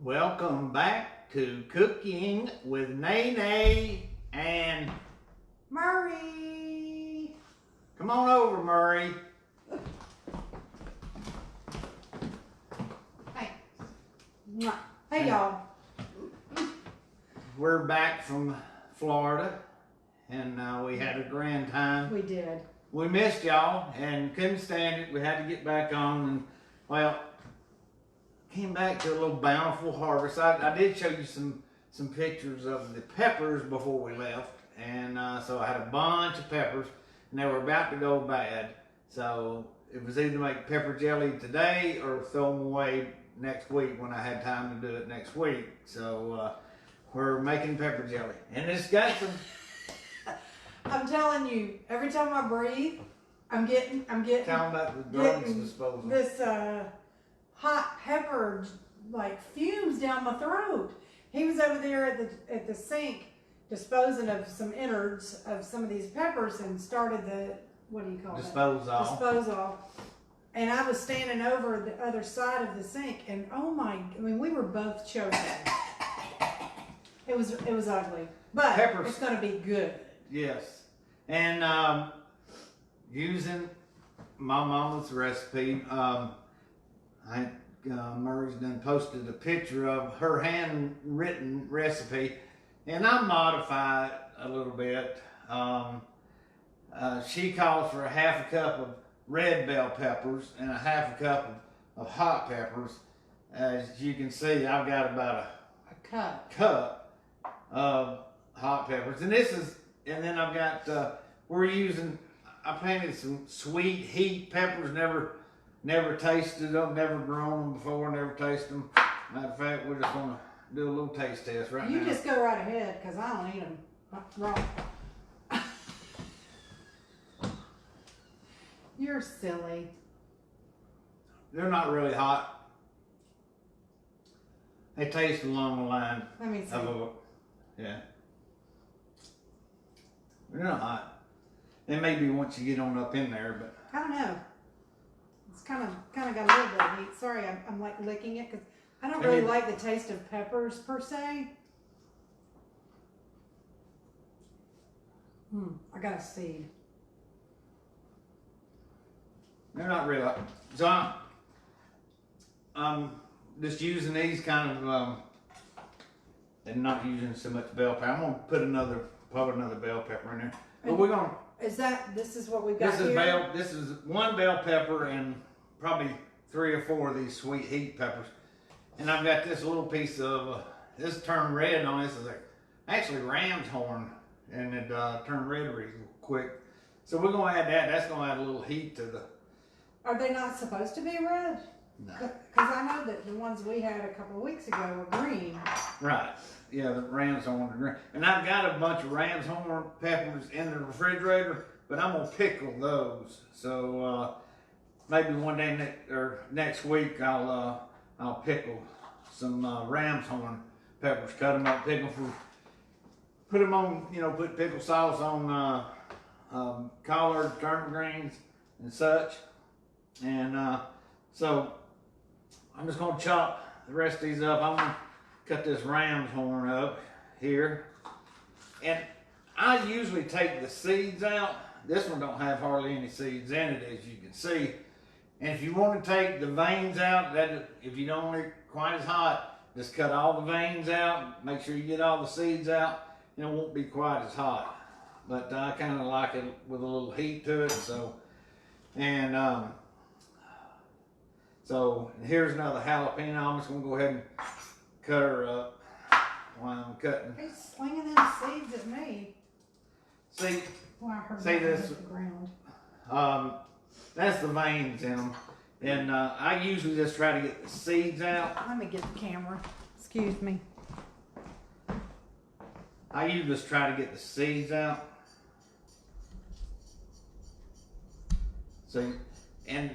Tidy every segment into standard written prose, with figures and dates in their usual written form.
Welcome back to Cooking with Nene and Murray. come on over, Murray. Hey. Mwah. Hey, y'all. We're back from Florida and we had a grand time. We did. We missed y'all and couldn't stand it. We had to get back on and, well, came back to a little bountiful harvest. I did show you some pictures of the peppers before we left. And so I had a bunch of peppers and they were about to go bad. So it was either make pepper jelly today or throw them away next week when I had time to do it next week. So we're making pepper jelly. And it's got some... I'm telling you, every time I breathe, I'm getting Tell them about the garbage disposal. this hot pepper like fumes down my throat. He was over there at the sink disposing of some innards of some of these peppers and started the, what do you call it? Disposal. And I was standing over the other side of the sink and we were both choking. It was ugly, but Peppers. It's gonna be good. Yes, and using my mama's recipe, Murray's done posted a picture of her handwritten recipe, and I modified a little bit. She calls for a half a cup of red bell peppers and a half a cup of hot peppers. As you can see, I've got about A cup of hot peppers, and then I've got I planted some sweet heat peppers. Never tasted them, never grown them before, never tasted them. Matter of fact, we're just gonna do a little taste test right now. You just go right ahead, cause I don't eat them raw. You're silly. They're not really hot. They taste along the line Let me see. yeah. They're not hot. They may be once you get on up in there, but I don't know. It's kind of got a little bit of heat. Sorry, I'm like licking it because I don't really like the taste of peppers per se. I got a seed. they're not really hot. So I'm just using these kind of and not using so much bell pepper. I'm gonna put another bell pepper in there. But we're gonna This is what we got here? This is one bell pepper and probably 3 or 4 of these sweet heat peppers. And I've got this little piece of, this turned red on this. Is actually ram's horn, and it turned red real quick. So we're gonna add that. That's gonna add a little heat to the... Are they not supposed to be red? No. Because I know that the ones we had a couple of weeks ago were green. Right. Yeah, the ram's horn are green. And I've got a bunch of ram's horn peppers in the refrigerator, but I'm gonna pickle those. So maybe one day next week I'll pickle some ram's horn peppers, cut them up, pickle them, put them on, put pickle sauce on collard, turnip greens, and such. And so I'm just gonna chop the rest of these up. I'm gonna cut this ram's horn up here. And I usually take the seeds out. This one don't have hardly any seeds in it, as you can see. And if you want to take the veins out, if you don't want it quite as hot, just cut all the veins out. Make sure you get all the seeds out, and it won't be quite as hot. But I kind of like it with a little heat to it. So here's another jalapeno. I'm just gonna go ahead and cut her up while I'm cutting. He's slinging them seeds at me. See this? this? The ground. That's the veins in them. And I usually just try to get the seeds out. Let me get the camera. Excuse me. I usually just try to get the seeds out. See, and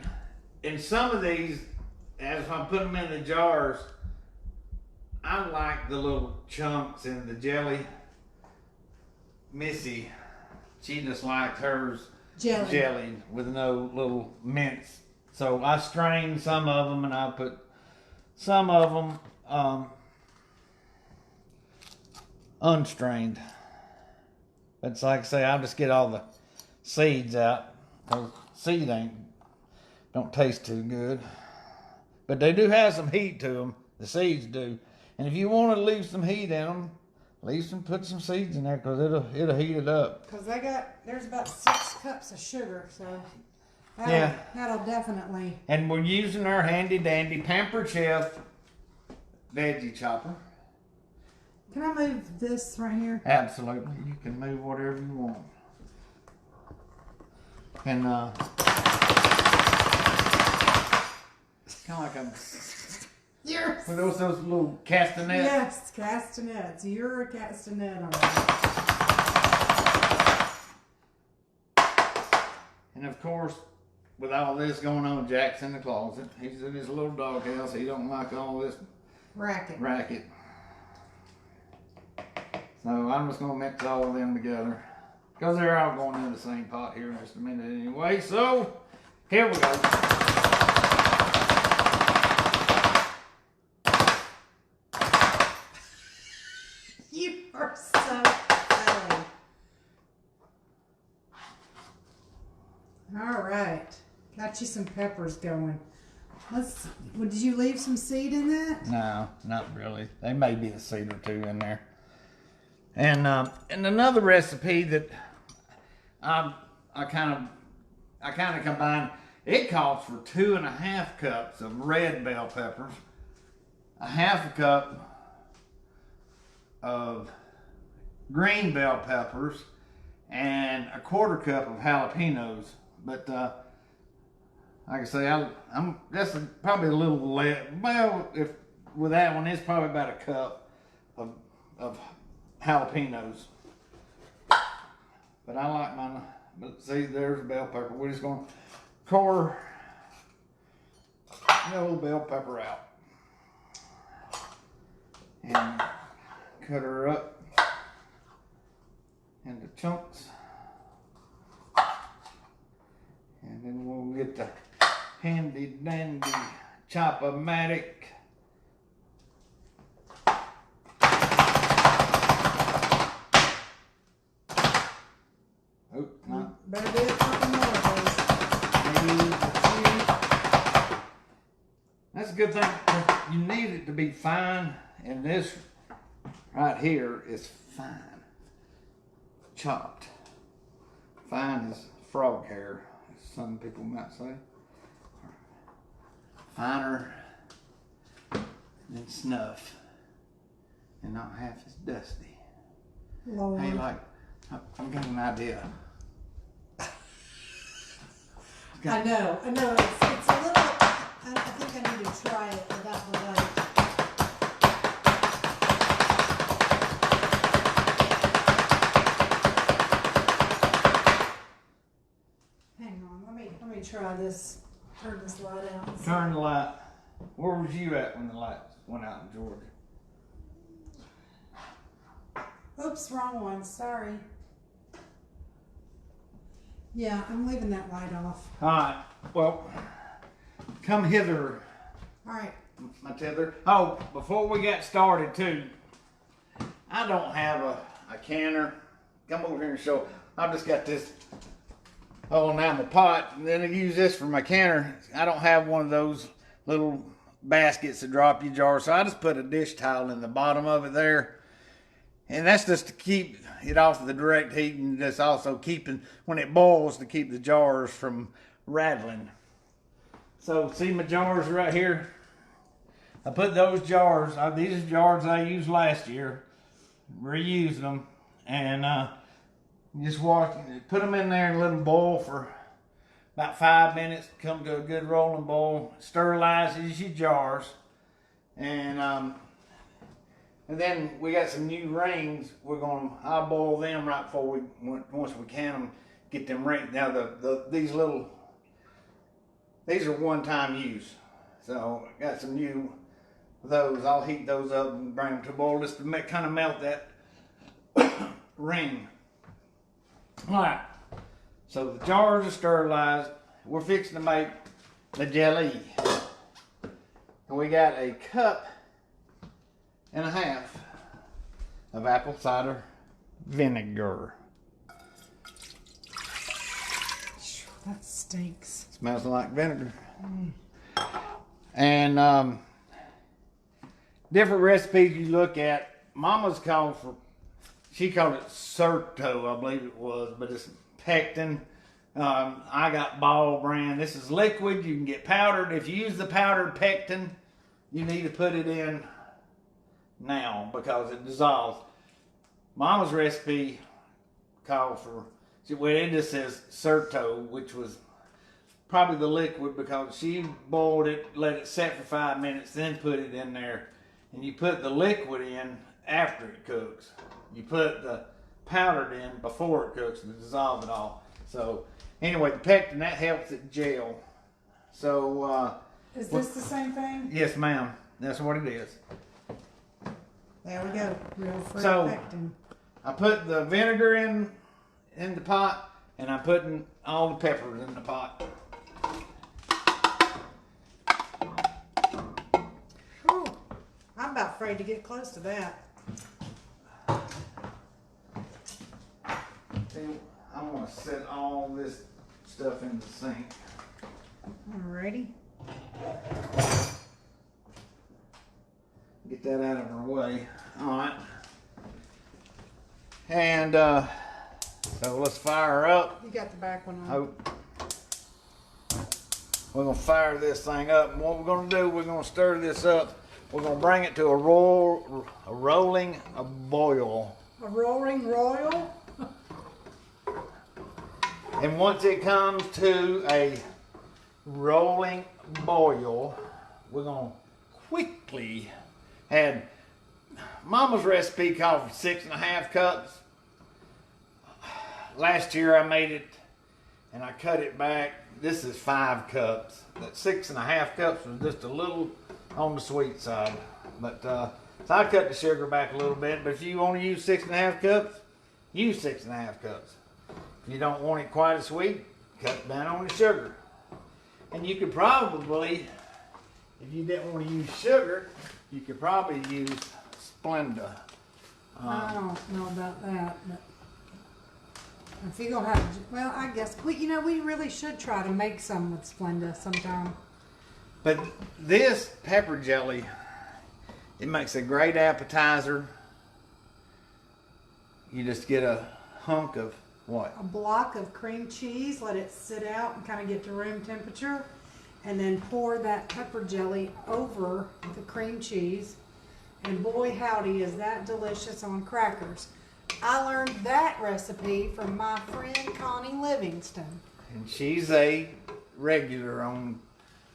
in some of these, as I put them in the jars, I like the little chunks in the jelly. Missy, she just likes hers jelly with no little mince. So I strained some of them and I put some of them unstrained. But it's like I say, I'll just get all the seeds out, because seed don't taste too good. But they do have some heat to them. The seeds do. And if you want to leave some heat in them, put some seeds in there, because it'll heat it up. Because there's about 6 cups of sugar, so that'll definitely. And we're using our handy dandy Pampered Chef veggie chopper. Can I move this right here? Absolutely. You can move whatever you want. And kind of like a Yes. with those little castanets. Yes, castanets. You're a castanet, all right. And of course, with all this going on, Jack's in the closet. He's in his little doghouse. He don't like all this racket. So I'm just gonna mix all of them together, because they're all going in the same pot here in just a minute anyway. So here we go. You are so silly. All right, got you some peppers going. Did you leave some seed in that? No, not really. There may be a seed or two in there. And another recipe that I kind of combined. It calls for 2.5 cups of red bell peppers, a 1/2 cup of green bell peppers, and a 1/4 cup of jalapenos. But like I say, I'm that's probably a little less. Well, if with that one, it's probably about a cup of jalapenos. But I like mine. But see, there's a bell pepper. We're just going to core the old bell pepper out and cut her up into chunks. And then we'll get the handy dandy chop-o-matic. Oh, no. Better do a couple more of those. That's a good thing. You need it to be fine, and this right here is fine. Chopped. Fine as frog hair, as some people might say. Finer than snuff, and not half as dusty. Lord. Hey, like, I've got an idea. I know. It's a little. I think I need to try it without the light. Hang on. Let me try this. Turn this light out. Turn the light. Where was you at when the lights went out in Georgia? Oops, wrong one. Sorry. Yeah, I'm leaving that light off. All right. Well, come hither, All right. my tether. Oh, before we get started, too, I don't have a canner. Come over here and show. I've just got this old enamel pot, and then I use this for my canner. I don't have one of those little baskets that drop your jar, so I just put a dish towel in the bottom of it there. And that's just to keep it off of the direct heat, and just also keeping, when it boils, to keep the jars from rattling. So see my jars right here? I put those jars, these are jars I used last year, reused them, and just put them in there and let them boil for about 5 minutes, come to a good rolling boil, sterilizes your jars, and then we got some new rings. I'll boil them right before once we can them, get them rings. Now these are one-time use. So I got some new those. I'll heat those up and bring them to boil just to kind of melt that ring. All right. So the jars are sterilized. We're fixing to make the jelly. And we got a 1.5 cups of apple cider vinegar. That stinks. Smells like vinegar. And different recipes you look at. Mama's she called it Certo, I believe it was, but it's pectin. I got Ball brand. This is liquid. You can get powdered. If you use the powdered pectin, you need to put it in now because it dissolves. Mama's recipe called for, well, it just says Certo, which was probably the liquid because she boiled it, let it set for 5 minutes, then put it in there. And you put the liquid in after it cooks. You put the powdered in before it cooks to dissolve it all. So anyway, the pectin, that helps it gel. So is this the same thing? yes, ma'am. That's what it is. There we go. Real fruit So- pectin. I put the vinegar in the pot, and I'm putting all the peppers in the pot. Whew. I'm about afraid to get close to that. Then I'm gonna set all this stuff in the sink. Alrighty. Get that out of our way. All right. And so let's fire her up. You got the back one on. Hope. We're gonna fire this thing up, and what we're gonna do, we're gonna stir this up. We're gonna bring it to a rolling boil. A rolling royal? And once it comes to a rolling boil, we're gonna quickly add. Mama's recipe called for 6.5 cups. Last year I made it and I cut it back. This is 5 cups. That 6.5 cups was just a little on the sweet side. But so I cut the sugar back a little bit. But if you want to use 6.5 cups, use 6.5 cups. If you don't want it quite as sweet, cut down on the sugar. And you could probably, if you didn't want to use sugar, you could probably use Splenda. I don't know about that, but if you're gonna have, well, I guess we really should try to make some with Splenda sometime. But this pepper jelly, it makes a great appetizer. You just get a hunk of what? A block of cream cheese, let it sit out and kind of get to room temperature, and then pour that pepper jelly over the cream cheese. And boy howdy, is that delicious on crackers. I learned that recipe from my friend Connie Livingston. And she's a regular on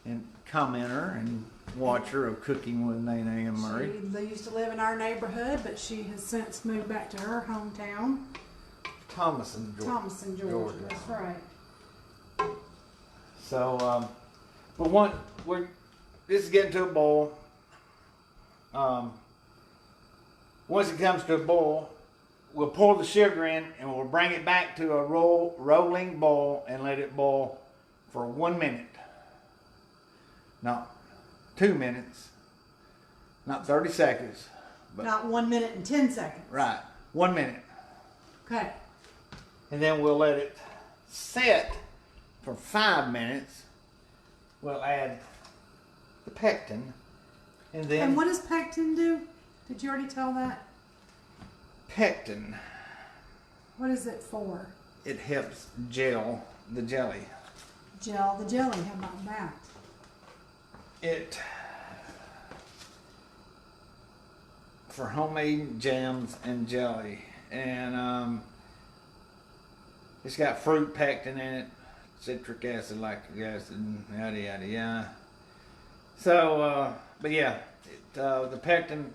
and commenter and watcher of Cooking with Nene and Murray. She used to live in our neighborhood, but she has since moved back to her hometown, Thomason, Georgia. Thomason, Georgia. That's right. So, but this is getting to a boil. Once it comes to a boil, we'll pour the sugar in and we'll bring it back to a rolling boil and let it boil for 1 minute. Not 2 minutes, not 30 seconds, but Not 1 minute and 10 seconds. right, 1 minute. Okay. And then we'll let it set for 5 minutes. We'll add the pectin. And then And what does pectin do? Did you already tell that? pectin, What is it for? it helps gel the jelly. Gel the jelly. How about that? It for homemade jams and jelly, and it's got fruit pectin in it, citric acid, lactic acid, and yada yada yada. So, but yeah, the pectin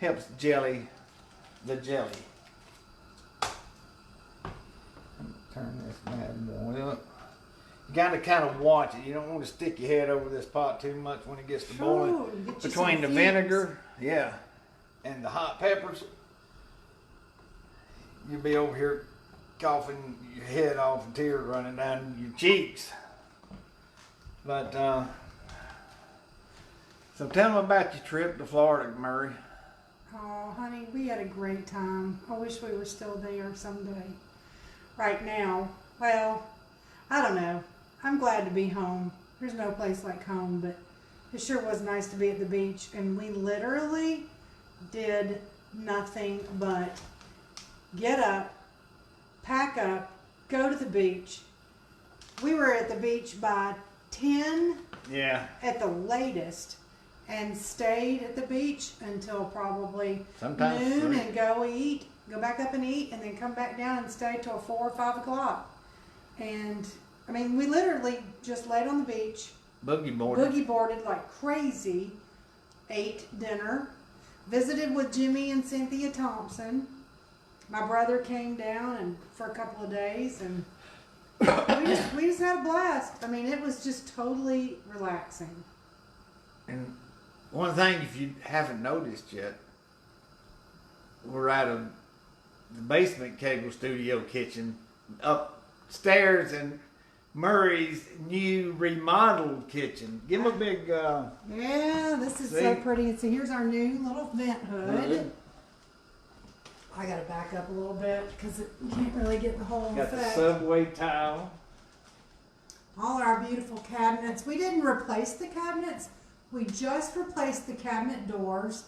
helps jelly the jelly. Turn this bad boy up. You gotta kind of watch it. You don't want to stick your head over this pot too much when it gets to boiling. Sure, get you Between some the fumes. vinegar, yeah, and the hot peppers, you'll be over here coughing your head off and tears running down your cheeks. But so tell them about your trip to Florida, Murray. Oh, honey, we had a great time. I wish we were still there someday. Right now, well, I don't know. I'm glad to be home. There's no place like home, but it sure was nice to be at the beach. And we literally did nothing but get up, pack up, go to the beach. We were at the beach by 10 Yeah. at the latest and stayed at the beach until probably Sometimes noon 3. and go eat, go back up and eat, and then come back down and stay till 4 or 5 o'clock. And I mean, we literally just laid on the beach, Boogie board. boogie boarded like crazy, ate dinner, visited with Jimmy and Cynthia Thompson. My brother came down and for a couple of days, and we just had a blast. I mean, it was just totally relaxing. And one thing, if you haven't noticed yet, we're at the basement cable studio kitchen upstairs in Murray's new remodeled kitchen. Give him a big Yeah, this is so See? pretty. And so here's our new little vent hood. hood. I gotta back up a little bit because you can't really get the whole Got the effect. subway tile. All our beautiful cabinets. We didn't replace the cabinets. We just replaced the cabinet doors,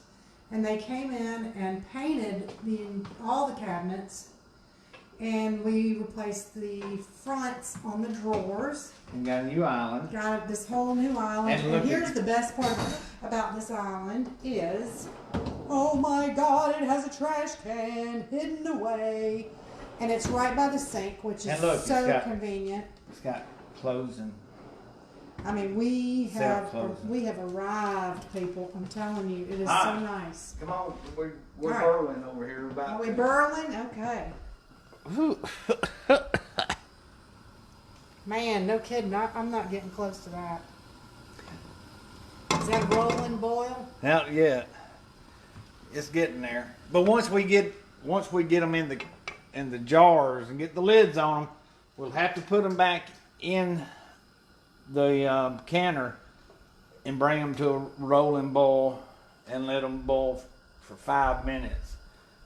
and they came in and painted all the cabinets, and we replaced the fronts on the drawers. We got a new island. Got this whole new island. And And, look here's at- the best part about this island is, oh my God, it has a trash can hidden away, and it's right by the sink, which is And look, it's so got- convenient. It's got clothes and I mean, we have Self-closing. arrived, people. I'm telling you, it is Ah. so nice. come on, we're All right. burling over here about. Are we burling? Okay. Man, no kidding. I'm not getting close to that. Is that a rolling boil? Not yet. It's getting there. But once we get them in the jars and get the lids on them, we'll have to put them back in the canner and bring them to a rolling boil and let them boil for 5 minutes.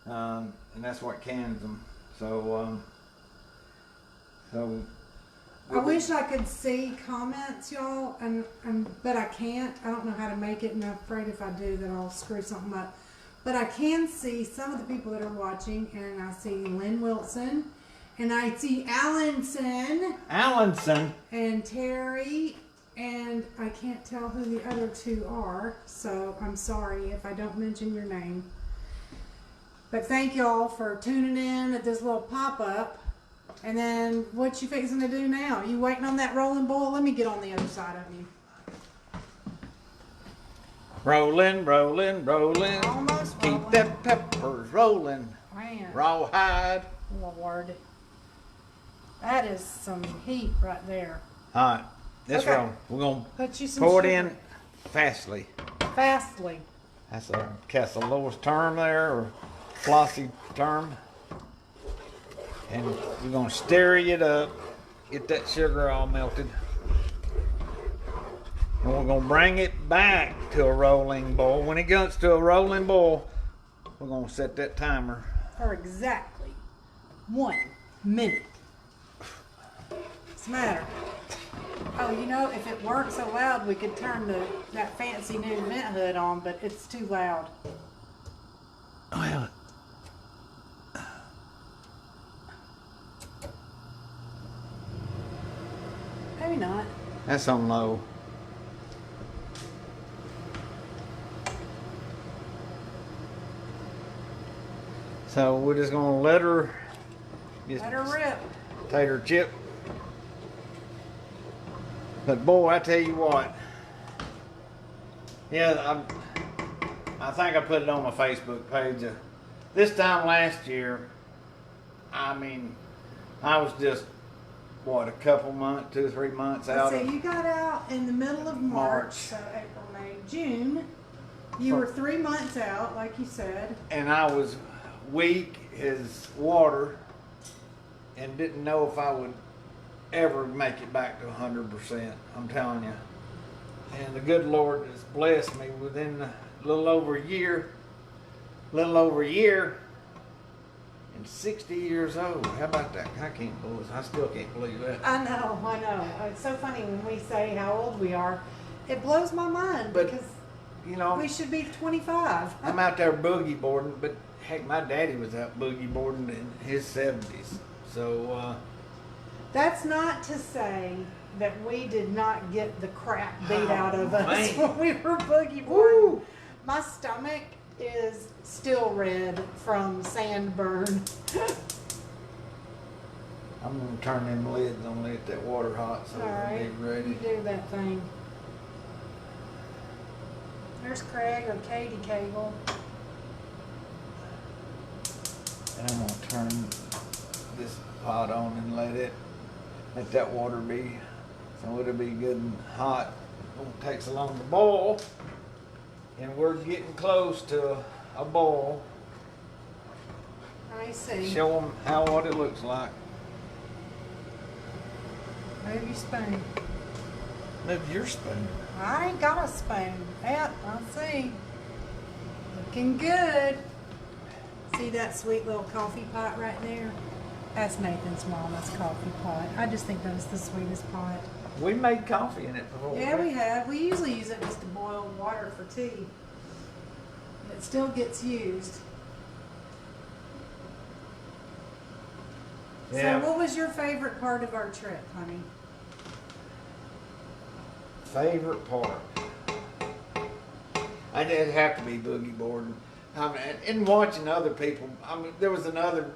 And that's what cans them. So I wish I could see comments, y'all, but I can't. I don't know how to make it, and I'm afraid if I do that I'll screw something up. But I can see some of the people that are watching, and I see Lynn Wilson, and I see Allenson, and Terry, and I can't tell who the other two are, so I'm sorry if I don't mention your name. But thank y'all for tuning in at this little pop-up. And then what you fixing to do now? You waiting on that rolling boil? Let me get on the other side of you. rolling, rolling, rolling. Almost Keep rolling. that peppers rolling. Man, Rawhide. Lord. That is some heat right there. All right, let's Okay. roll. We're gonna Put you some pour it sugar. in fastly. Fastly. That's a Castello's term there, or Flossie term. And we're gonna stir it up, get that sugar all melted. And we're gonna bring it back to a rolling boil. When it gets to a rolling boil, we're gonna set that timer. For exactly 1 minute. What's the matter? Oh, you know, if it weren't so loud, we could turn that fancy new vent hood on, but it's too loud. Well, Maybe not. that's on low. So we're just gonna let her just Let her rip. tater chip. But boy, I tell you what. Yeah, I think I put it on my Facebook page. This time last year, I mean, I was just what, a couple months, 2 or 3 months out So of you got out in the middle of March, March. so April, May, June. You were 3 months out, like you said. and I was weak as water and didn't know if I would ever make it back to 100%. I'm telling you. And the good Lord has blessed me within a little over a year. little over a year, and 60 years old. How about that? I still can't believe that. I know. It's so funny when we say how old we are. It blows my mind But, because You know, we should be 25. I'm out there boogie boarding, but heck, my daddy was out boogie boarding in his 70s. So, That's not to say that we did not get the crap beat out of us man. when we were boogie boarding. woo! My stomach is still red from sand burn. I'm gonna turn them lids on, let that water hot so All right, they'll be ready. you do that thing. There's Craig or Katie Cable. And I'm gonna turn this pot on and let that water be, so it'll be good and hot. It won't take so long to boil, and we're getting close to a boil. I see. Show them what it looks like. Move your spoon. Move your spoon. I ain't got a spoon. Yep, I see. Looking good. See that sweet little coffee pot right there? That's Nathan's mama's coffee pot. I just think that's the sweetest pot. We made coffee in it before. Yeah, we have. We usually use it just to boil water for tea. It still gets used. Yeah. So what was your favorite part of our trip, honey? Favorite part? I did have to be boogie boarding. I mean, and watching other people. I mean, there was another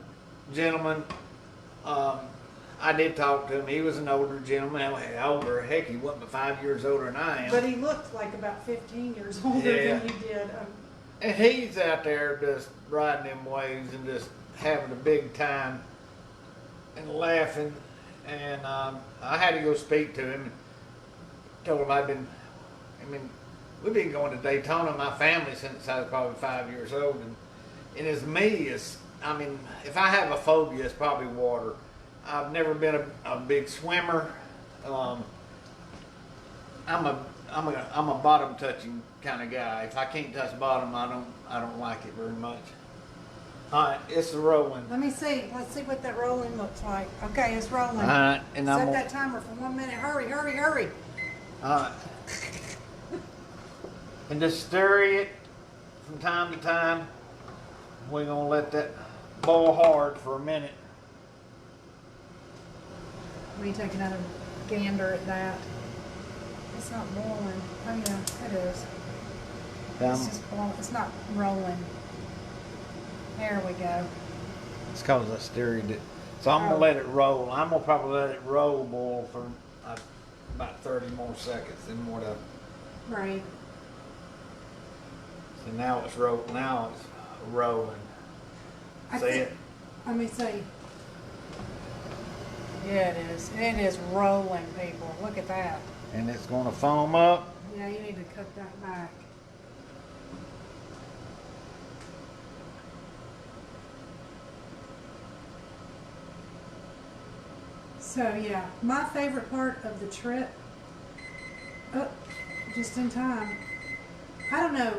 gentleman. I did talk to him. He was an older gentleman. Older, heck, he wasn't but 5 years older than I am. But he looked like about 15 years older Yeah. than you did. And he's out there just riding them waves and just having a big time and laughing. And I had to go speak to him. Told him we've been going to Daytona, my family, since I was probably 5 years old. And as me, if I have a phobia, it's probably water. I've never been a big swimmer. I'm a bottom touching kind of guy. If I can't touch bottom, I don't like it very much. All right, it's rolling. Let me see. Let's see what that rolling looks like. Okay, it's rolling. All right, and Set that timer for 1 minute. Hurry, hurry, hurry. All right. And just stir it from time to time. We're gonna let that boil hard for a minute. Let me take another gander at that. It's not boiling. Oh yeah, it is. It's just boiling. It's not rolling. There we go. It's cause I stirred it. So I'm gonna let it roll. I'm gonna probably let it boil for about 30 more seconds and more to. Right. So now it's rolling. Now it's rolling. See it? Let me see. Yeah, it is. It is rolling, people. Look at that. And it's gonna foam up. Yeah, you need to cut that back. So yeah, my favorite part of the trip, oh, just in time. I don't know.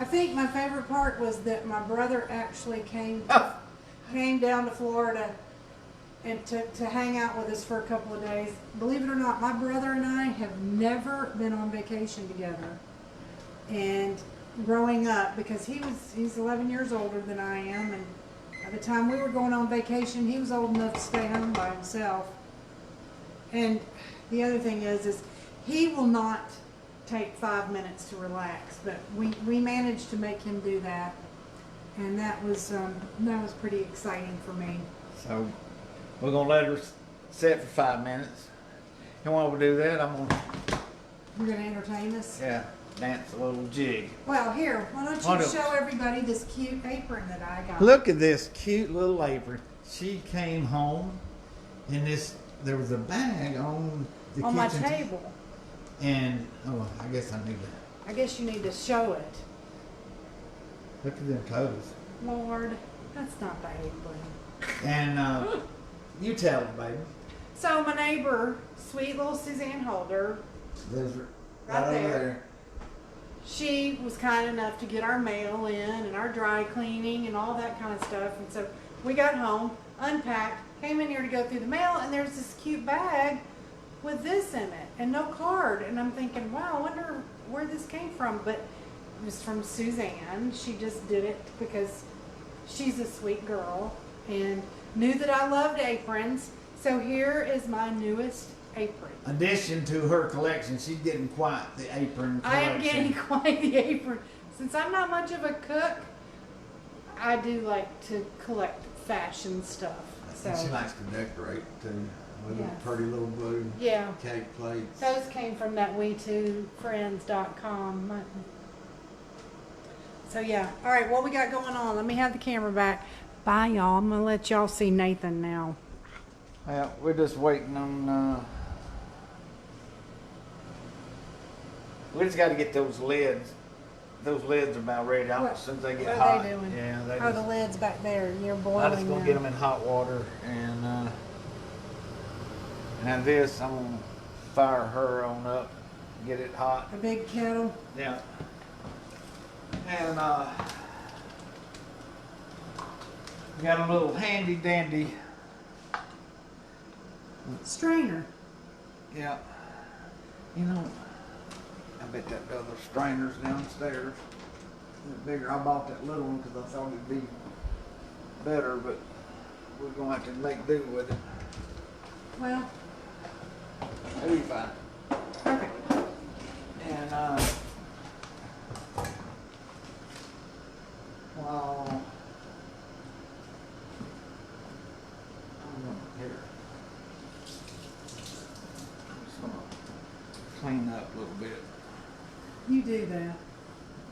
I think my favorite part was that my brother actually came down to Florida and to hang out with us for a couple of days. Believe it or not, my brother and I have never been on vacation together. And growing up, because he's 11 years older than I am, and by the time we were going on vacation, he was old enough to stay home by himself. And the other thing is he will not take 5 minutes to relax, but we managed to make him do that, and that was pretty exciting for me. So we're gonna let her set for 5 minutes. And while we do that, You're gonna entertain us? dance a little jig. Well, here, why don't What you else? show everybody this cute apron that I got? Look at this cute little apron. She came home and there was a bag on the on my kitchen table. And I guess I need to I guess you need to show it. look at them toes. Lord, that's not the apron. And you tell them, baby. So my neighbor, sweet little Suzanne Holder, There's Right over there. she was kind enough to get our mail in and our dry cleaning and all that kind of stuff. And so we got home, unpacked, came in here to go through the mail, and there's this cute bag with this in it and no card. And I'm thinking, wow, I wonder where this came from. But it was from Suzanne. She just did it because she's a sweet girl and knew that I loved aprons. So here is my newest apron. Addition to her collection, she's getting quite the apron collection. I am getting quite the apron. Since I'm not much of a cook, I do like to collect fashion stuff. So And she likes to decorate too, with Yes. pretty little blue yeah, cake plates. those came from that we2friends.com. So yeah, all right, what we got going on? Let me have the camera back. Bye, y'all. I'm gonna let y'all see Nathan now. Well, we're just waiting on. We just got to get those lids. Those lids are about ready out What- as soon as they get what are hot. they doing? Yeah, they Oh, just. the lid's back there. You're I'm boiling just gonna now. get them in hot water and now this I'm gonna fire her on up, get it hot. A big kettle. Yeah. And got a little handy dandy. Strainer. Yeah. You know, I bet that other strainer's downstairs. Bigger. I bought that little one because I thought it'd be better, but we're gonna have to make do with it. Well, It'll be fine. perfect. And well, here. I'm just gonna clean up a little bit. You do that.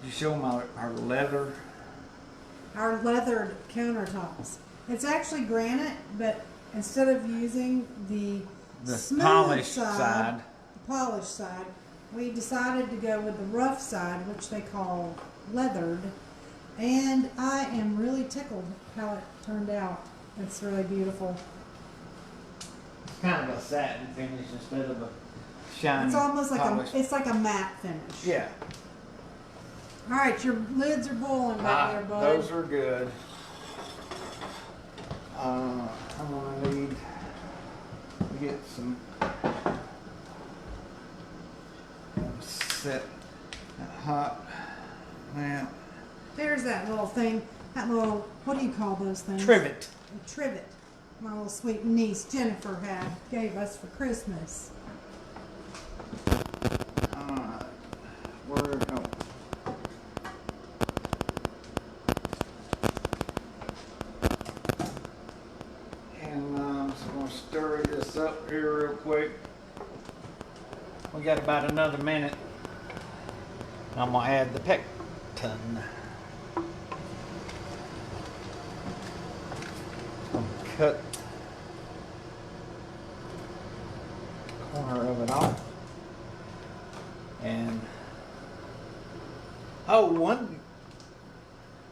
You show my our leather. Our leathered countertops. It's actually granite, but instead of using the smooth polished side. the polished side, we decided to go with the rough side, which they call leathered. And I am really tickled how it turned out. It's really beautiful. It's kind of a satin finish instead of a shiny. It's almost like polished. it's like a matte finish. Yeah. All right, your lids are boiling back there, bud. Those are good. I'm gonna need to get some set hot. Now, There's that little thing. That little, what do you call those things? trivet. A trivet. My little sweet niece Jennifer gave us for Christmas. Alright, where to go? And I'm just gonna stir this up here real quick. We got about another minute. I'm gonna add the pectin. I'm gonna cut the corner of it off. And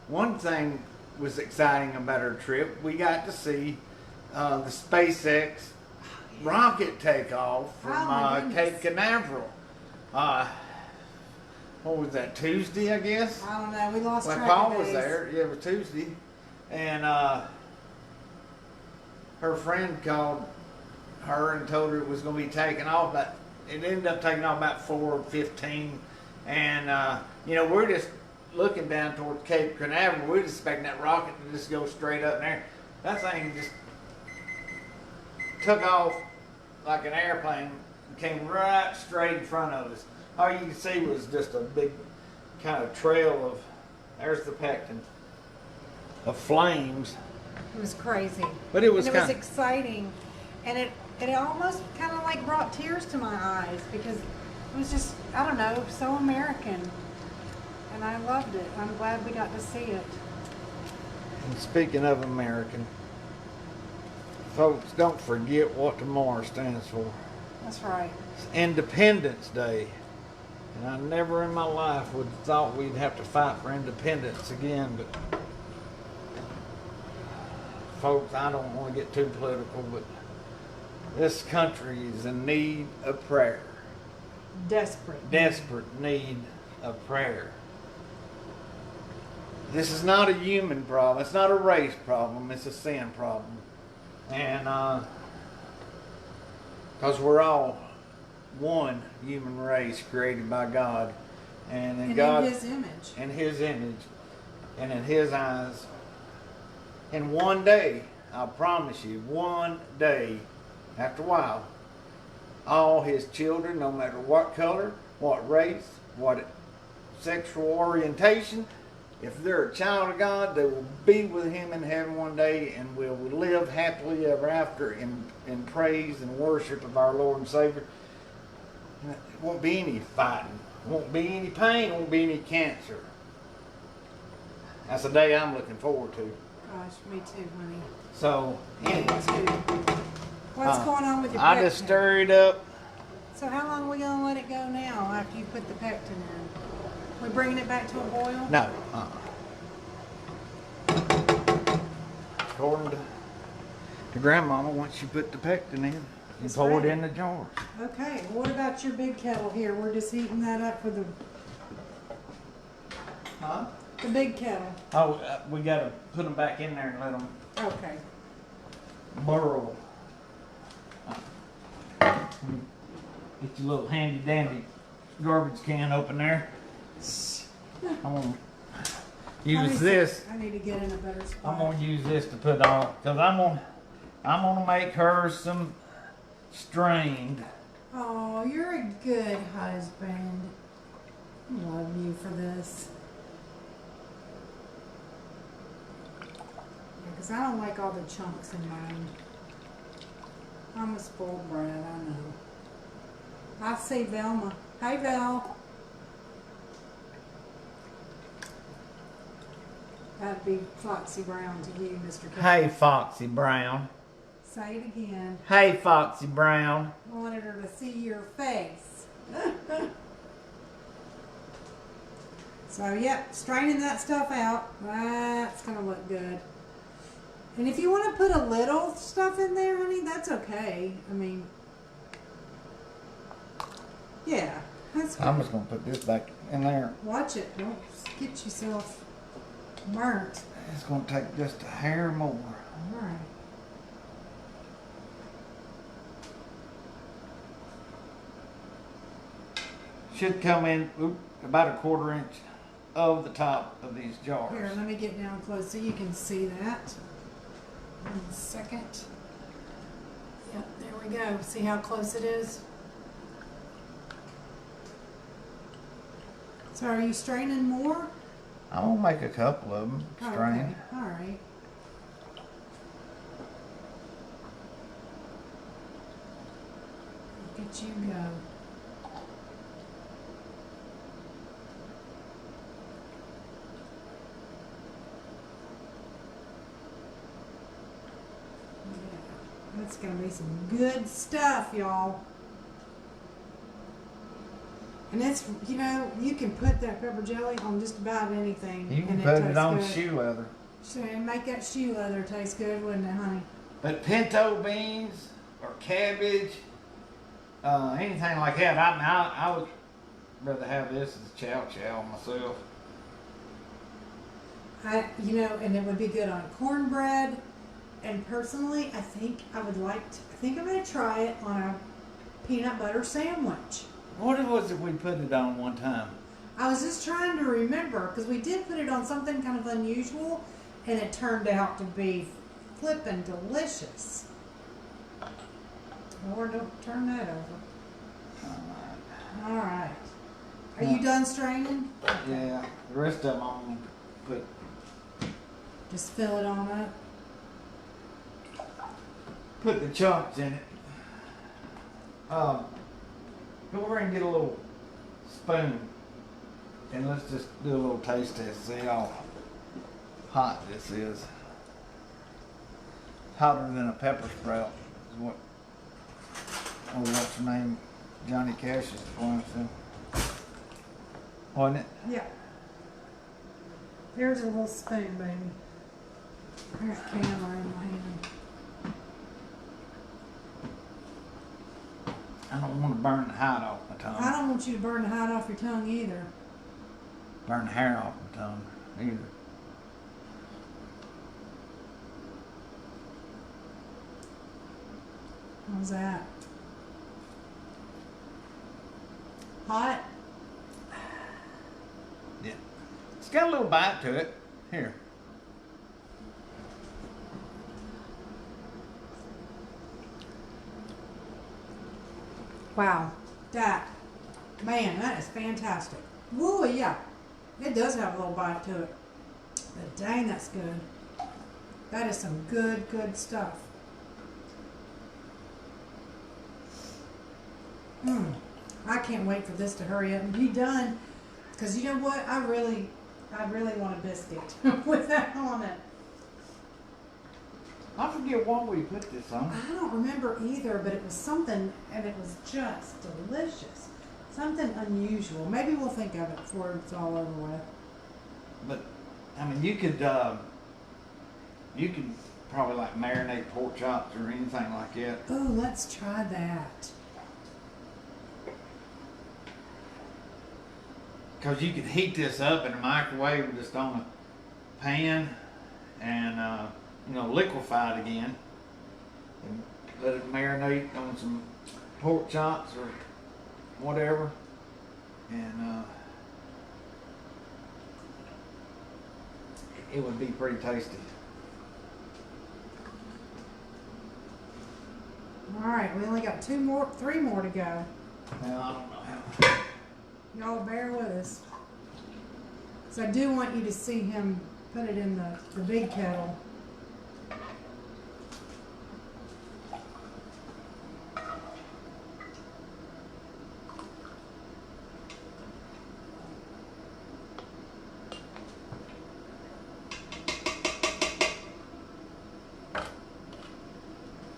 one thing was exciting about our trip. We got to see the SpaceX rocket takeoff from Oh, my Cape goodness. Canaveral. What was that, Tuesday, I guess? I don't know. We lost When track Paul of was days. there, yeah, it was Tuesday, and her friend called her and told her it was going to be taking off, but it ended up taking off about 4:15, and we're just looking down towards Cape Canaveral. We're just expecting that rocket to just go straight up in there. That thing just took off like an airplane and came right straight in front of us. All you could see was just a big kind of trail of, there's the pectin, of flames. It was crazy. But it was and it was kind of, exciting. And it almost kind of like brought tears to my eyes because it was just, I don't know, so American. And I loved it. I'm glad we got to see it. and speaking of American, folks, don't forget what tomorrow stands for. That's right. It's Independence Day. And I never in my life would have thought we'd have to fight for independence again, but folks, I don't want to get too political, but this country is in need of prayer. Desperate. Desperate need of prayer. This is not a human problem. It's not a race problem. It's a sin problem. And because we're all one human race created by God, and in God, in His image. in His image, and in His eyes. And one day, I promise you, one day, after a while, all His children, no matter what color, what race, what sexual orientation, if they're a child of God, they will be with Him in heaven one day and will live happily ever after in praise and worship of our Lord and Savior. There won't be any fighting. Won't be any pain. Won't be any cancer. That's the day I'm looking forward to. Gosh, me too, honey. So, Me anyway, too. What's going on with your I pectin? just stir it up. So how long are we gonna let it go now after you put the pectin in? We bringing it back to a boil? No. According to Grandmama, once you put the pectin in, you It's pour it ready. in the jars. Okay, well, what about your big kettle here? We're just heating that up for the Huh? big kettle. Oh, we gotta put them back in there and let them Okay. burrow. Get your little handy dandy garbage can open there. I'm gonna use this. I need to get in a better spot. I'm gonna use this to put on, cause I'm gonna make her some strained. Oh, you're a good husband. I love you for this. Because I don't like all the chunks in mine. I'm a spoiled brat, I know. I see Velma. Hey, Vel. That'd be Foxy Brown to you, Mr. Kelly. Hey, Foxy Brown. Say it again. Hey, Foxy Brown. I wanted her to see your face. So, yep, straining that stuff out. That's going to look good. And if you want to put a little stuff in there, honey, that's okay. I mean, yeah, that's good. I'm just gonna put this back in there. Watch it. Don't get yourself burnt. It's gonna take just a hair more. All right. Should come in about a 1/4 inch of the top of these jars. Here, let me get down close so you can see that. 1 second. Yep, there we go. See how close it is? So are you straining more? I'm gonna make a couple of them Oh, strained. okay. All right. Look at you go. Yeah, that's gonna be some good stuff, y'all. And it's, you know, you can put that pepper jelly on just about anything. You can and put it tastes on good. shoe leather. So make that shoe leather taste good, wouldn't it, honey? But pinto beans or cabbage, anything like that, I would rather have this as chow chow myself. You know, and it would be good on cornbread. And personally, I think I would like to, I think I'm going to try it on a peanut butter sandwich. What was it we put it on one time? I was just trying to remember, because we did put it on something kind of unusual, and it turned out to be flippin' delicious. Lord, don't turn that over. All right. Are you done straining? Yeah, the rest of them I'm gonna put. Just fill it on up. Put the chunks in it. Go over and get a little spoon, and let's just do a little taste test. See how hot this is. Hotter than a pepper sprout is what. Oh, what's her name? Johnny Cash's one, so. Wasn't it? Yeah. There's a little spoon, baby. I got camera in my hand. I don't want to burn the hide off my I tongue. don't want you to burn the hide off your tongue either. burn the hair off my tongue either. How's that? Hot? Yeah. It's got a little bite to it. Here. Wow. That, man, that is fantastic. Woo, yeah. It does have a little bite to it. But dang, that's good. That is some good, good stuff. I can't wait for this to hurry up and be done. Because you know what? I really want a biscuit with that on it. I forget what we put this on. I don't remember either, but it was something, and it was just delicious. Something unusual. Maybe we'll think of it before it's all over with. But I mean, you could probably like marinate pork chops or anything like that. Oh, let's try that. Because you could heat this up in a microwave just on a pan and liquefy it again and let it marinate on some pork chops or whatever, and it would be pretty tasty. All right, we only got three more to go. Well, I don't know how. Y'all bear with us. So I do want you to see him put it in the big kettle.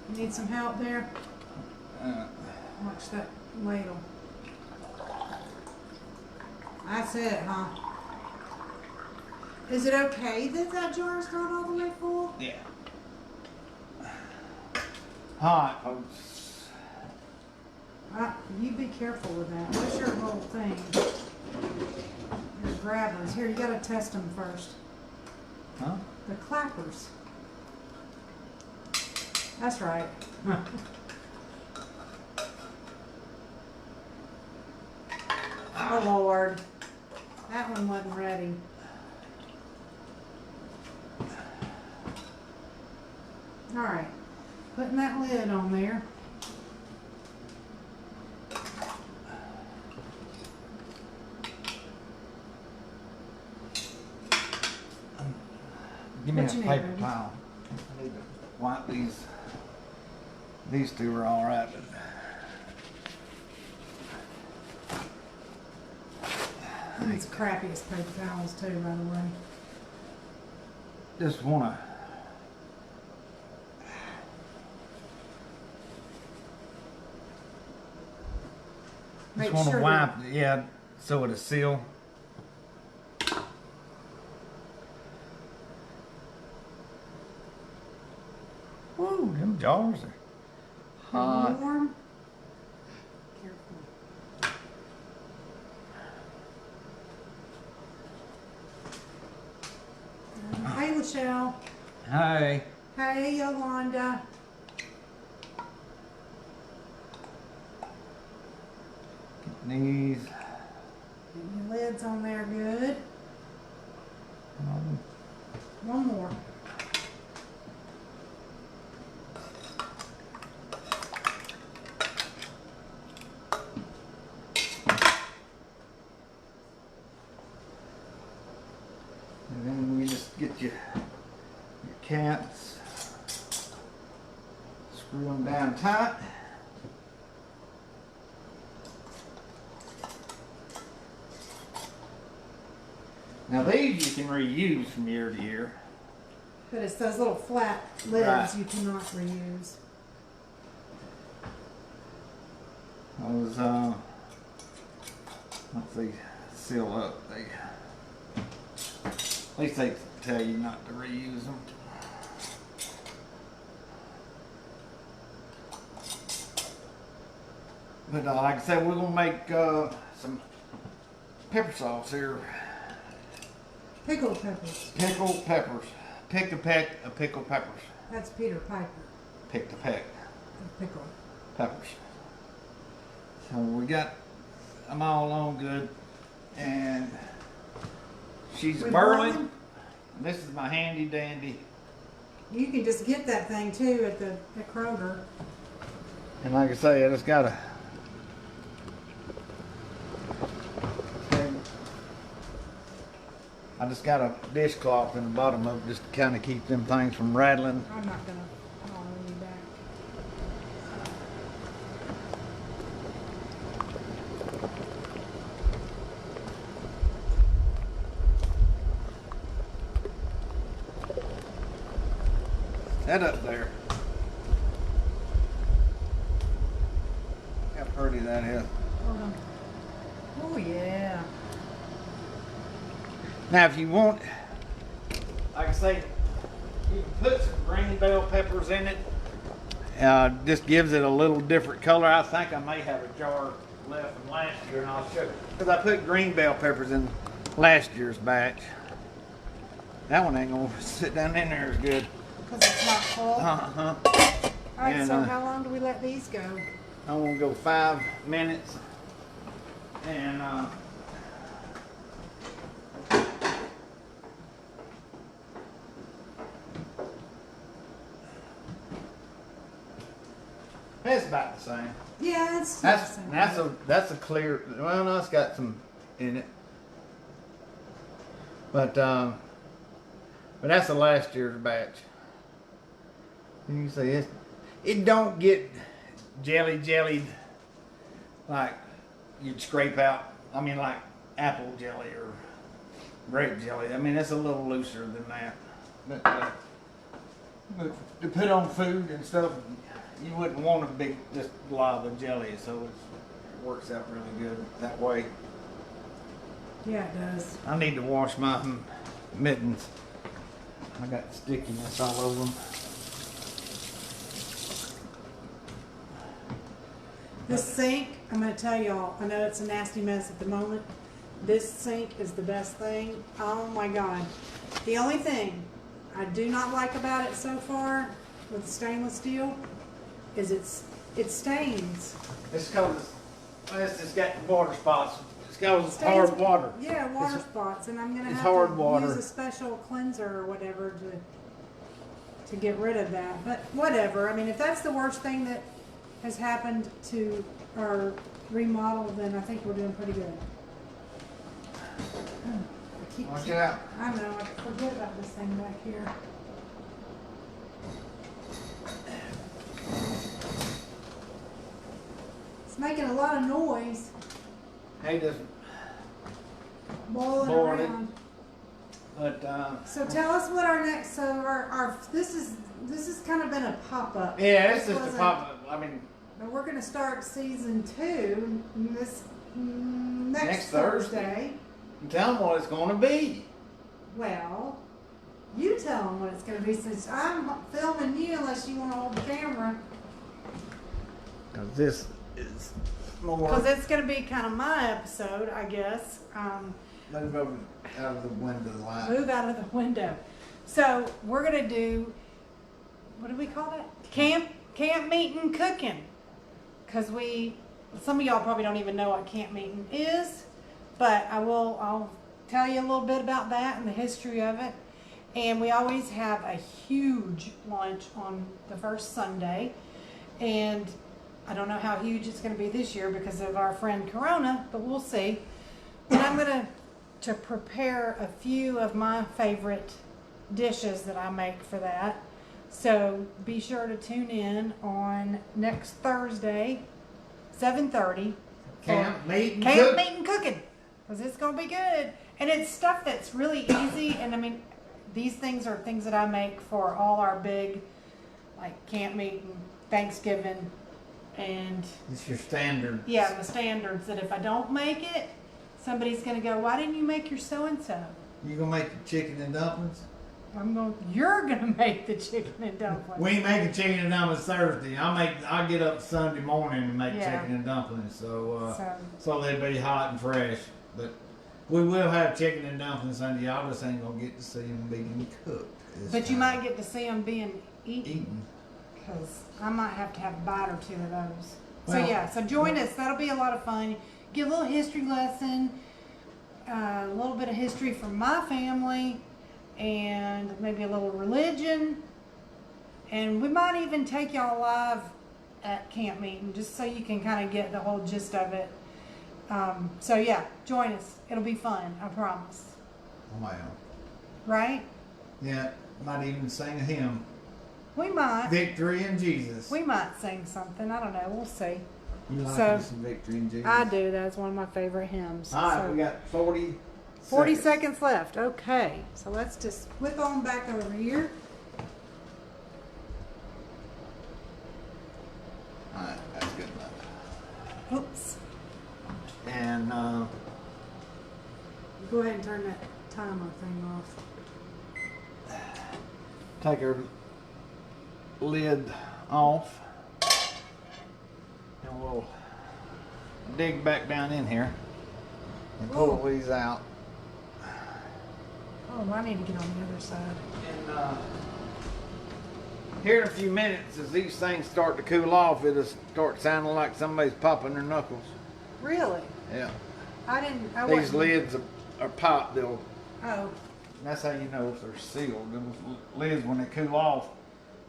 You need some help there? Watch that ladle. That's it, huh? Is it okay that that jar's not all the way full? Yeah. Hot, folks. You be careful with that. What's your whole thing? Your grabbers. Here, you gotta test them first. Huh? The clappers. That's right. Oh Lord. That one wasn't ready. Alright. Putting that lid on there. Give me a What you need, paper baby? towel. I need to wipe these. These two are all right, but It's the crappiest paper towels too, by the way. just wanna. Make Just wanna sure wipe, yeah, so it'll seal. Woo, them jars are they're hot. warm. Careful. Hey, Michelle. Hey, Hey, Yolanda. these. Your lid's on there good. One more. And then you just get your caps, screw them down tight. Now these you can reuse from year to year. But it's those little flat lids Right. you cannot reuse. Those, once they seal up, they, at least they tell you not to reuse them. But like I said, we're gonna make some pepper sauce here Pickled peppers. Pickled peppers. Pick a peck of pickled peppers. That's Peter Piper. Pick the peck of Pickled. peppers. So we got them all on good. And she's We burling. boiling? This is my handy dandy. You can just get that thing too at Kroger. And like I say, I just gotta. I just got a dishcloth in the bottom of it just to kind of keep them things from rattling. I'm not gonna follow you back. That up there. How pretty that is. Hold on. Oh yeah. Now, if you want, like I say, you can put some green bell peppers in it. Just gives it a little different color. I think I may have a jar left from last year, and I'll show you. Because I put green bell peppers in last year's batch. That one ain't gonna sit down in there as good. Because it's not full. Uh-huh. Alright, And, so how long do we let these go? I'm gonna go 5 minutes. And it's about the same. Yeah, it's That's a clear. Well, no, it's got some in it, but that's the last year's batch. You can see it don't get jellied like you'd scrape out. I mean, like apple jelly or grape jelly. I mean, it's a little looser than that. But to put on food and stuff, you wouldn't want a big just blob of jelly, so it works out really good that way. Yeah, it does. I need to wash my mittens. I got stickiness all over them. This sink, I'm going to tell y'all, I know it's a nasty mess at the moment. This sink is the best thing. Oh my God. The only thing I do not like about it so far with stainless steel is it stains. It's because it's got water spots. It's got Stains- hard water. Yeah, water It's- spots, and I'm going to it's have hard to water. use a special cleanser or whatever to get rid of that. But whatever. I mean, if that's the worst thing that has happened to our remodel, then I think we're doing pretty good. I keep- Watch out. I know, I forget about this thing back here. It's making a lot of noise, Hey, just boiling Boiling. around. but So tell us what our next, so our this has kind of been a pop-up. yeah, it's This just a wasn't- pop up. I mean, But we're gonna start season 2 this next Next Thursday. Thursday. tell them what it's going to be. Well, you tell them what it's going to be since I'm filming you unless you want to hold the camera. Because this is more. Because it's going to be kind of my episode, I guess. Move over out of the window light. Move out of the window. So we're going to do, what do we call that? Camp meeting cooking. Because some of y'all probably don't even know what camp meeting is. But I'll tell you a little bit about that and the history of it. And we always have a huge lunch on the first Sunday. And I don't know how huge it's going to be this year because of our friend Corona, but we'll see. And I'm going to prepare a few of my favorite dishes that I make for that. So be sure to tune in on next Thursday, 7:30. Camp meeting. Camp meeting cooking, because it's gonna be good, and it's stuff that's really easy. And I mean, these things are things that I make for all our big, like camp meeting, Thanksgiving, and It's your standard. yeah, the standards. That if I don't make it, somebody's gonna go, "Why didn't you make your so and so?" You gonna make the chicken and dumplings? You're gonna make the chicken and dumplings. We ain't making chicken and dumplings Thursday. I get up Sunday morning and make Yeah. chicken and dumplings, so So so they'll be hot and fresh. But We will have chicken and dumplings Sunday. Y'all just ain't gonna get to see them being cooked. this But you time. might get to see them being eaten, Eaten. because I might have to have a bite or two of those. So Well- yeah, so join us. That'll be a lot of fun. Get a little history lesson, a little bit of history from my family, and maybe a little religion. And we might even take y'all live at camp meeting, just so you can kind of get the whole gist of it. So yeah, join us. It'll be fun, I promise. Wow. Right? Yeah, might even sing a hymn. We might. Victory in Jesus. We might sing something. I don't know. We'll see. You like So- me some victory in Jesus? I do. That's one of my favorite hymns. All right, So, we got 40 40 seconds left. Okay. So let's just flip on back over here. All right, that's good enough. Oops. And Go ahead and turn that timer thing off. take our lid off. And we'll dig back down in here and pull Ooh. these out. Oh, I need to get on the other side. And here in a few minutes, as these things start to cool off, it'll start sounding like somebody's popping their knuckles. Really? Yeah. I didn't. I These wasn't- lids are popped. Oh. That's how you know if they're sealed. Those lids, when they cool off,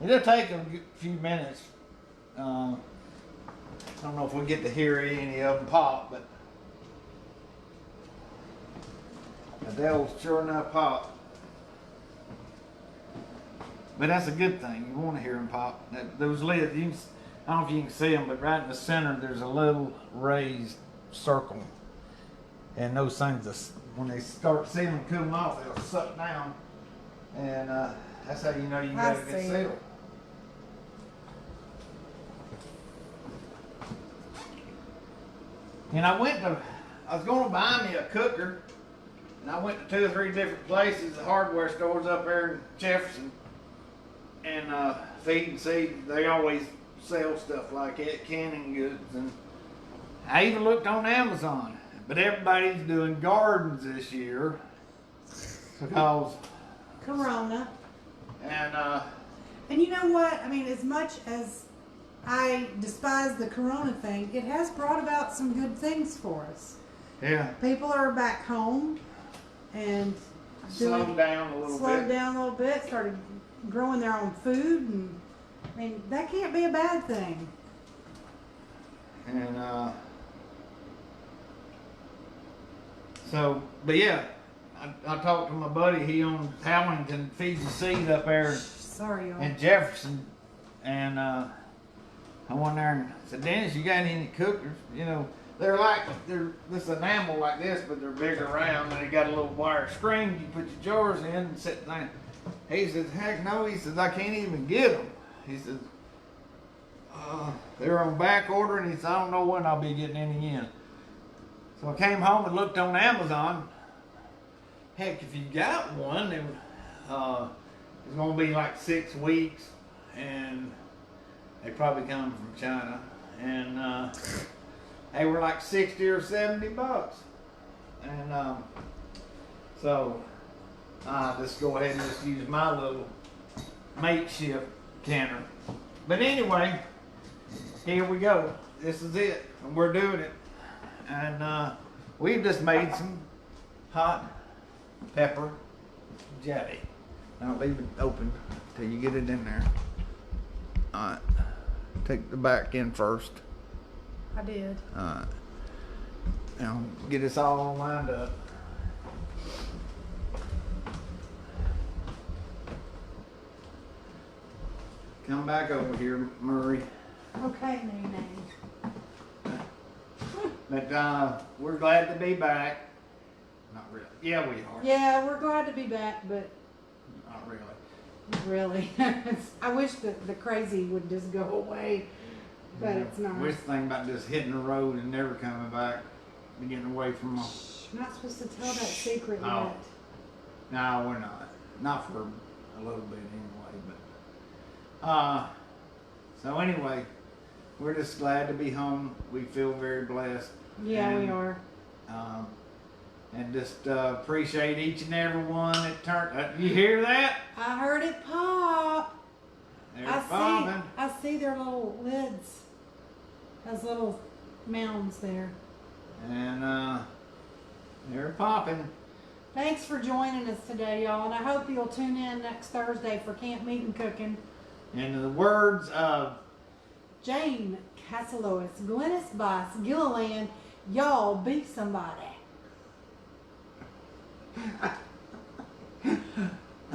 it'll take a few minutes. I don't know if we get to hear any of them pop, but they'll sure enough pop. But that's a good thing. You want to hear them pop. Those lids, I don't know if you can see them, but right in the center there's a little raised circle. And those things, when they start sealing, cooling off, they'll suck down. And that's how you know you got a good see. seal. And I was going to buy me a cooker. And I went to 2 or 3 different places, the hardware stores up there in Jefferson. And Feed and Seed, they always sell stuff like that, canning goods. And I even looked on Amazon. But everybody's doing gardens this year because, Corona. and you know what? I mean, as much as I despise the Corona thing, it has brought about some good things for us. yeah, People are back home and slowed down a little slowed bit. down a little bit, started growing their own food, and I mean that can't be a bad thing. And so, but yeah, I talked to my buddy. He owns Howington Feeds and Seed up there Sorry, y'all. in Jefferson, and I went there and said, Dennis, you got any cookers? You know, they're this enamel like this, but they're bigger around, and they got a little wire screen. You put your jars in and sit there. He says, heck no. He says, I can't even get them. He says, they're on back order, and he says, I don't know when I'll be getting any in. So I came home and looked on Amazon. Heck, if you got one, then it's gonna be like 6 weeks, and they probably come from China, and they were like 60 or 70 bucks, and so I just go ahead and just use my little makeshift canner. But anyway, here we go. This is it, and we're doing it. And we've just made some hot pepper jelly. Now leave it open till you get it in there. Alright, take the back in first. I did. Alright, now get this all lined up. Come back over here, Murray. Okay, Nene. But we're glad to be back. Not really. Yeah, we are. Yeah, we're glad to be back, but Not really. really, I wish that the crazy would just go away, but it's not. We're thinking about just hitting the road and never coming back and getting away from them. I'm not supposed to tell that secret Oh. yet. No, we're not. Not for a little bit anyway. But so anyway, we're just glad to be home. We feel very blessed. Yeah, we And, are. and just appreciate each and every one that turned. You hear that? I heard it pop. They're I popping. see their little lids. Those little mounds there. And they're popping. Thanks for joining us today, y'all, and I hope you'll tune in next Thursday for Camp Meat and Cooking. And in the words of Jane Casalois, Glennis Bice, Gilliland, y'all be somebody. Did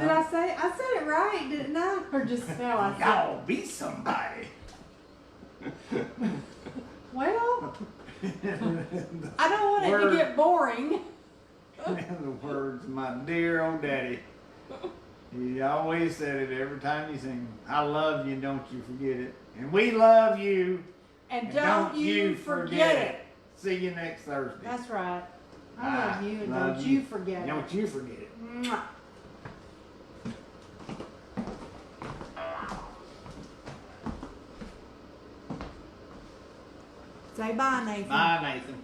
I said it right, didn't I? Or just how I said it? y'all be somebody. Well, I don't want it to get boring. In the words of my dear old daddy. He always said it every time you sing. I love you, don't you forget it. And we love you. And don't you forget it. See you next Thursday. That's right. I love you, and love don't you forget it. Don't you forget it. Mwah. Say bye, Nathan. Bye, Nathan.